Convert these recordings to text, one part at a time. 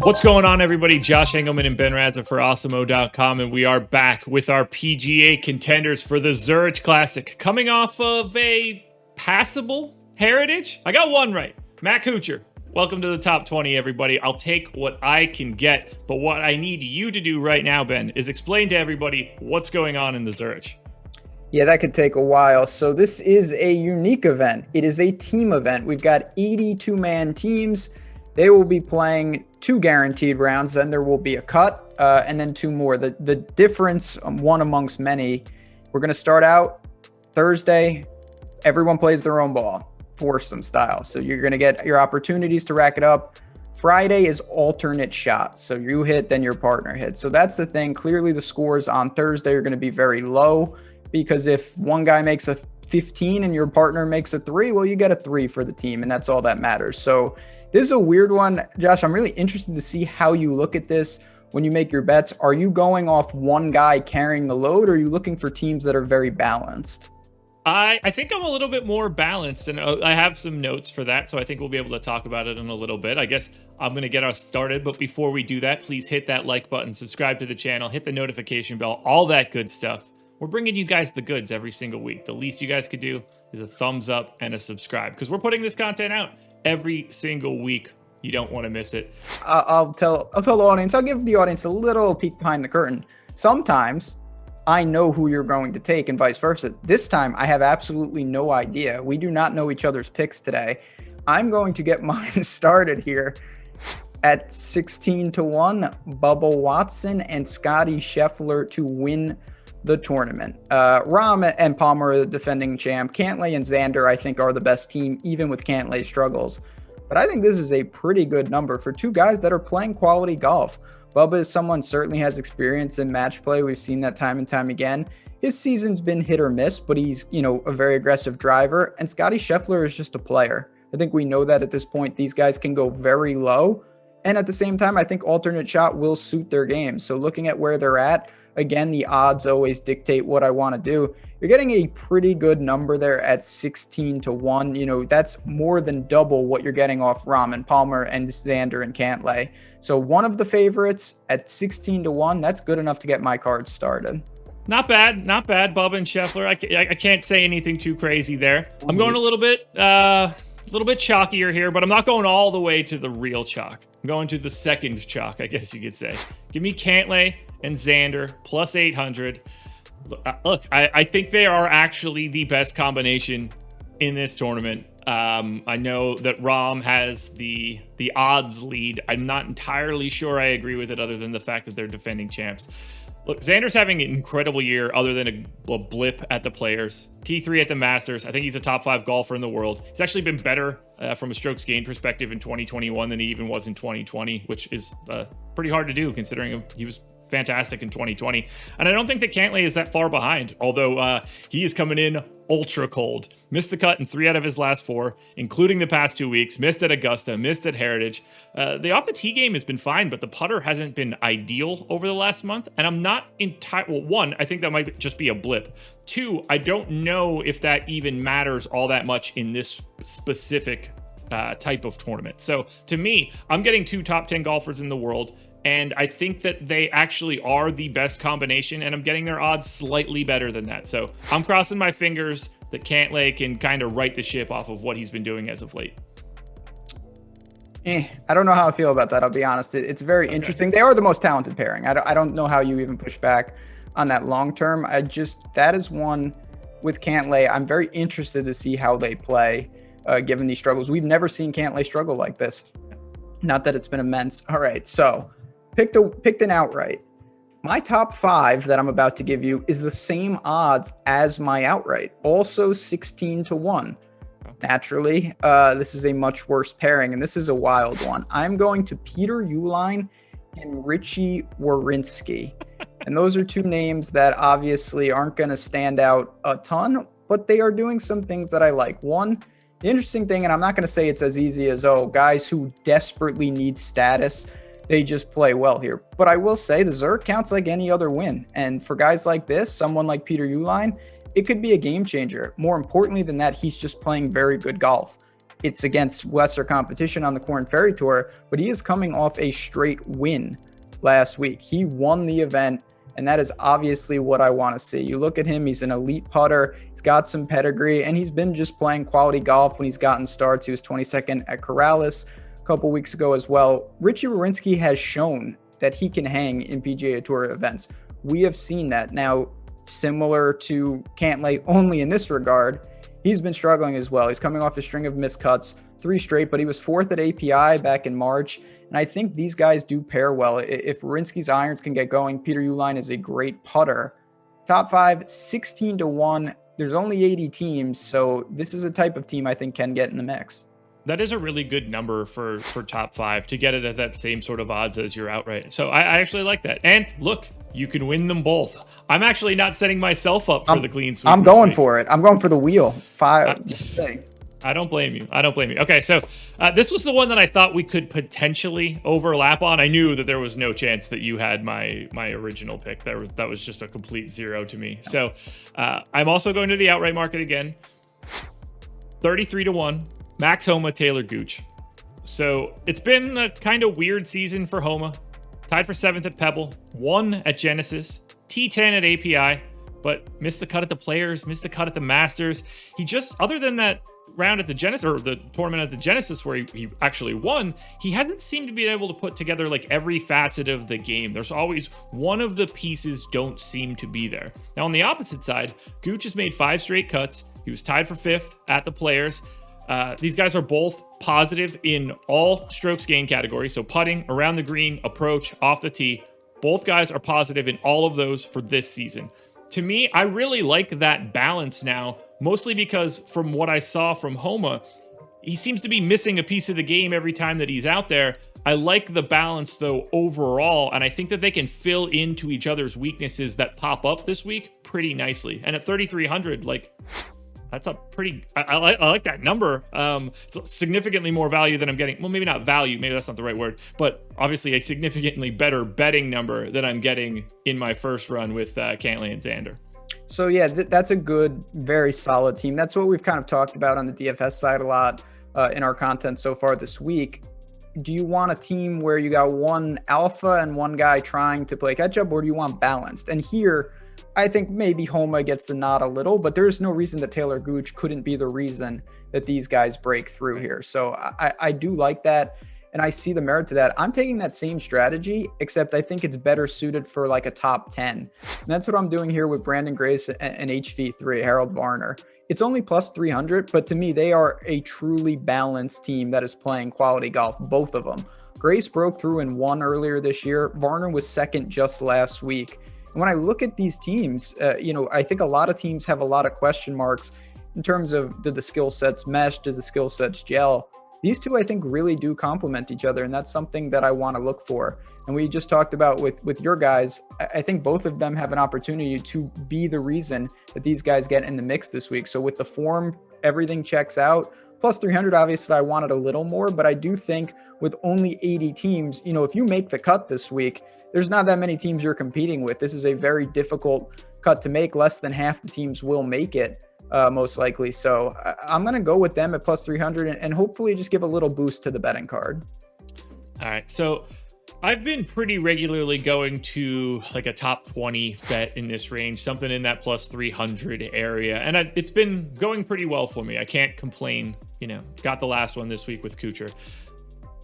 What's going on, everybody? Josh Engleman and Ben Rasa for Awesemo.com, and we are back with our PGA contenders for the Zurich Classic. Coming off of a passable heritage. I got one right. Matt Kuchar, welcome to the top 20, everybody. I'll take what I can get, but what I need you to do right now, Ben, is explain to everybody what's going on in the Zurich. Yeah, that could take a while. So this is a unique event. It is a team event. We've got 82-man teams. They will be playing 2 guaranteed rounds. Then there will be a cut and then 2 more. The difference, one amongst many, we're going to start out Thursday. Everyone plays their own ball, foursome style. So you're going to get your opportunities to rack it up. Friday is alternate shots. So you hit, then your partner hits. So that's the thing. Clearly the scores on Thursday are going to be very low, because if one guy makes a 15 and your partner makes a 3, well, you get a 3 for the team, and that's all that matters. So this is a weird one. Josh, I'm really interested to see how you look at this when you make your bets. Are you going off one guy carrying the load, or are you looking for teams that are very balanced? I think I'm a little bit more balanced, and I have some notes for that, so I think we'll be able to talk about it in a little bit. I guess I'm going to get us started, but before we do that, please hit that like button, subscribe to the channel, hit the notification bell, all that good stuff. We're bringing you guys the goods every single week. The least you guys could do is a thumbs up and a subscribe, because we're putting this content out every single week. You don't want to miss it. I'll tell the audience. I'll give the audience a little peek behind the curtain. Sometimes I know who you're going to take and vice versa. This time I have absolutely no idea. We do not know each other's picks today. I'm going to get mine started here at 16-1. Bubba Watson and Scotty Scheffler to win the tournament. Rahm and Palmer are the defending champ. Cantlay and Xander, I think, are the best team, even with Cantlay's struggles. But I think this is a pretty good number for 2 guys that are playing quality golf. Bubba is someone certainly has experience in match play. We've seen that time and time again. His season's been hit or miss, but he's, a very aggressive driver. And Scotty Scheffler is just a player. I think we know that at this point. These guys can go very low. And at the same time, I think alternate shot will suit their game. So looking at where they're at, again, the odds always dictate what I want to do. You're getting a pretty good number there at 16-1. That's more than double what you're getting off Rahm and Palmer and Xander and Cantlay. So one of the favorites at 16-1, that's good enough to get my cards started. Not bad, Bubba and Scheffler. I can't say anything too crazy there. I'm going a little bit chalkier here, but I'm not going all the way to the real chalk. I'm going to the second chalk, I guess you could say. Give me Cantlay and Xander plus 800. Look, I think they are actually the best combination in this tournament. I know that Rahm has the odds lead. I'm not entirely sure I agree with it, other than the fact that they're defending champs. Look, Xander's having an incredible year, other than a blip at the Players. T3 at the Masters. I think he's a top 5 golfer in the world. He's actually been better from a strokes gained perspective in 2021 than he even was in 2020, which is pretty hard to do considering he was fantastic in 2020. And I don't think that Cantlay is that far behind, although he is coming in ultra cold. Missed the cut in 3 out of his last 4, including the past 2 weeks. Missed at Augusta, missed at Heritage. The off the tee game has been fine, but the putter hasn't been ideal over the last month. And I'm not entirely, well, 1, I think that might just be a blip. 2, I don't know if that even matters all that much in this specific type of tournament. So to me, I'm getting 2 top 10 golfers in the world, and I think that they actually are the best combination, and I'm getting their odds slightly better than that. So I'm crossing my fingers that Cantlay can kind of right the ship off of what he's been doing as of late. I don't know how I feel about that, I'll be honest. It's very interesting. They are the most talented pairing. I don't know how you even push back on that long term. That is one with Cantlay. I'm very interested to see how they play, given these struggles. We've never seen Cantlay struggle like this. Not that it's been immense. All right, so picked an outright. My top 5 that I'm about to give you is the same odds as my outright, also 16-1. Naturally, this is a much worse pairing, and this is a wild one. I'm going to Peter Uihlein and Richie Werenski. And those are 2 names that obviously aren't going to stand out a ton, but they are doing some things that I like. One, the interesting thing, and I'm not going to say it's as easy as, guys who desperately need status, they just play well here. But I will say the Zurich counts like any other win. And for guys like this, someone like Peter Uihlein, it could be a game changer. More importantly than that, he's just playing very good golf. it's against lesser competition on the Korn Ferry Tour, but he is coming off a straight win last week. He won the event, and that is obviously what I want to see. You look at him, he's an elite putter, he's got some pedigree, and he's been just playing quality golf when he's gotten starts. He was 22nd at Corrales a couple weeks ago as well. Richie Werenski has shown that he can hang in PGA Tour events. We have seen that. Now, similar to Cantlay only in this regard, he's been struggling as well. He's coming off a string of missed cuts, 3 straight, but he was 4th at API back in March. And I think these guys do pair well. If Werenski's irons can get going, Peter Uihlein is a great putter. Top 5, 16-1. There's only 80 teams, so this is a type of team I think can get in the mix. That is a really good number for top 5 to get it at that same sort of odds as your outright. So I actually like that. And look, you can win them both. I'm actually not setting myself up for the clean sweep. I'm going for it. I'm going for the wheel. 5. I don't blame you. Okay, so this was the one that I thought we could potentially overlap on. I knew that there was no chance that you had my original pick. That was just a complete zero to me. So I'm also going to the outright market again. 33-1. Max Homa, Taylor Gooch. So it's been a kind of weird season for Homa. Tied for 7th at Pebble, 1 at Genesis, T10 at API, but missed the cut at the Players, missed the cut at the Masters. He just, other than that round at the Genesis, or the tournament at the Genesis where he actually won, he hasn't seemed to be able to put together like every facet of the game. There's always one of the pieces don't seem to be there. Now on the opposite side, Gooch has made 5 straight cuts. He was tied for 5th at the Players. These guys are both positive in all strokes gained categories. So putting, around the green, approach, off the tee. Both guys are positive in all of those for this season. To me, I really like that balance now, mostly because from what I saw from Homa, he seems to be missing a piece of the game every time that he's out there. I like the balance though overall, and I think that they can fill into each other's weaknesses that pop up this week pretty nicely. And at 3,300, like, that's a pretty, I like that number. It's significantly more value than I'm getting. Well, maybe not value, maybe that's not the right word, but obviously a significantly better betting number than I'm getting in my first run with Cantlay and Xander. So yeah, that's a good, very solid team. That's what we've kind of talked about on the DFS side a lot in our content so far this week. Do you want a team where you got one alpha and one guy trying to play catch up, or do you want balanced? And here, I think maybe Homa gets the nod a little, but there's no reason that Taylor Gooch couldn't be the reason that these guys break through here. So I do like that, and I see the merit to that. I'm taking that same strategy, except I think it's better suited for like a top 10. And that's what I'm doing here with Brandon Grace and HV3, Harold Varner. It's only plus 300, but to me, they are a truly balanced team that is playing quality golf, both of them. Grace broke through and won earlier this year. Varner was second just last week. And when I look at these teams, I think a lot of teams have a lot of question marks in terms of, do the skill sets mesh? Does the skill sets gel? These two, I think, really do complement each other, and that's something that I want to look for. And we just talked about with your guys, I think both of them have an opportunity to be the reason that these guys get in the mix this week. So with the form, everything checks out. Plus 300, obviously, I wanted a little more, but I do think with only 80 teams, if you make the cut this week, there's not that many teams you're competing with. This is a very difficult cut to make. Less than half the teams will make it, most likely. So I'm going to go with them at plus 300 and hopefully just give a little boost to the betting card. All right. So I've been pretty regularly going to like a top 20 bet in this range, something in that plus 300 area. And it's been going pretty well for me. I can't complain. Got the last one this week with Kuchar.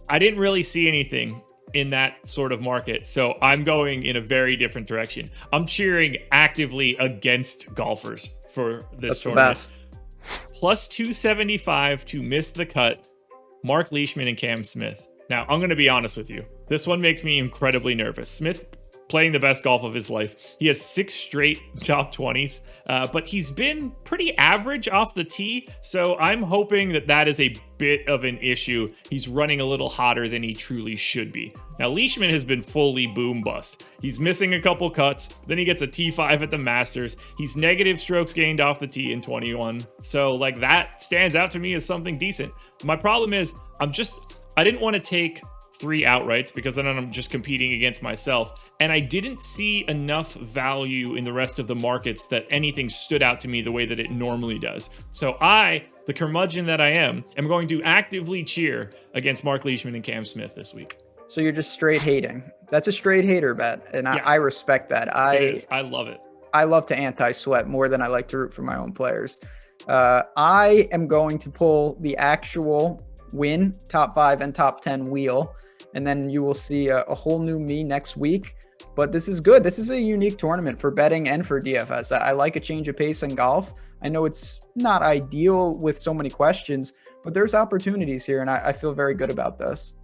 I didn't really see anything in that sort of market, so I'm going in a very different direction. I'm cheering actively against golfers for this tournament. Plus 275 to miss the cut, Mark Leishman and Cam Smith. Now, I'm going to be honest with you. This one makes me incredibly nervous. Smith playing the best golf of his life. He has 6 straight top 20s, but he's been pretty average off the tee, so I'm hoping that is a bit of an issue. He's running a little hotter than he truly should be. Now, Leishman has been fully boom bust. He's missing a couple cuts, then he gets a T5 at the Masters. He's negative strokes gained off the tee in 21, so that stands out to me as something decent. My problem is, I didn't want to take 3 outrights because then I'm just competing against myself. And I didn't see enough value in the rest of the markets that anything stood out to me the way that it normally does. So I the curmudgeon that I am going to actively cheer against Mark Leishman and Cam Smith this week. So you're just straight hating. That's a straight hater bet, and Yes. I respect that. I love it. I love to anti-sweat more than I like to root for my own players. I am going to pull the actual win, top 5 and top 10 wheel, and then you will see a whole new me next week. But this is good. This is a unique tournament for betting and for DFS. I like a change of pace in golf. I know it's not ideal with so many questions, but there's opportunities here, and I feel very good about this.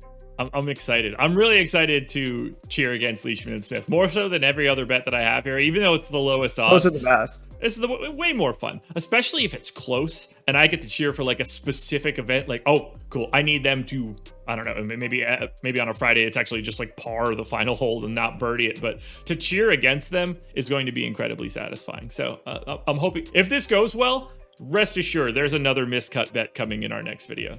I'm excited. I'm really excited to cheer against Leishman and Smith, more so than every other bet that I have here, even though it's the lowest odds. Those are the best. It's way more fun, especially if it's close and I get to cheer for like a specific event. Like, oh, cool. I need them to, I don't know, maybe on a Friday, it's actually just like par the final hole and not birdie it. But to cheer against them is going to be incredibly satisfying. So I'm hoping if this goes well, rest assured, there's another miscut bet coming in our next video.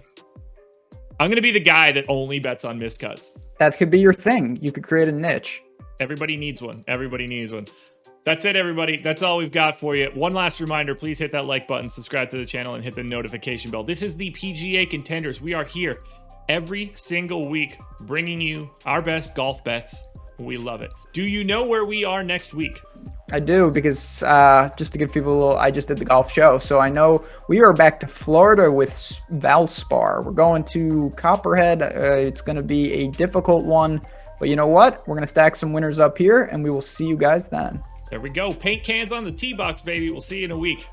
I'm going to be the guy that only bets on miscuts. That could be your thing. You could create a niche. Everybody needs one. Everybody needs one. That's it, everybody. That's all we've got for you. One last reminder, please hit that like button, subscribe to the channel, and hit the notification bell. This is the PGA ConTENders. We are here every single week bringing you our best golf bets. We love it. Do you know where we are next week? I do, because just to give people a little, I just did the golf show, so I know we are back to Florida with Valspar. We're going to Copperhead. It's going to be a difficult one, but you know what? We're going to stack some winners up here, and we will see you guys then. There we go. Paint cans on the tee box, baby. We'll see you in a week.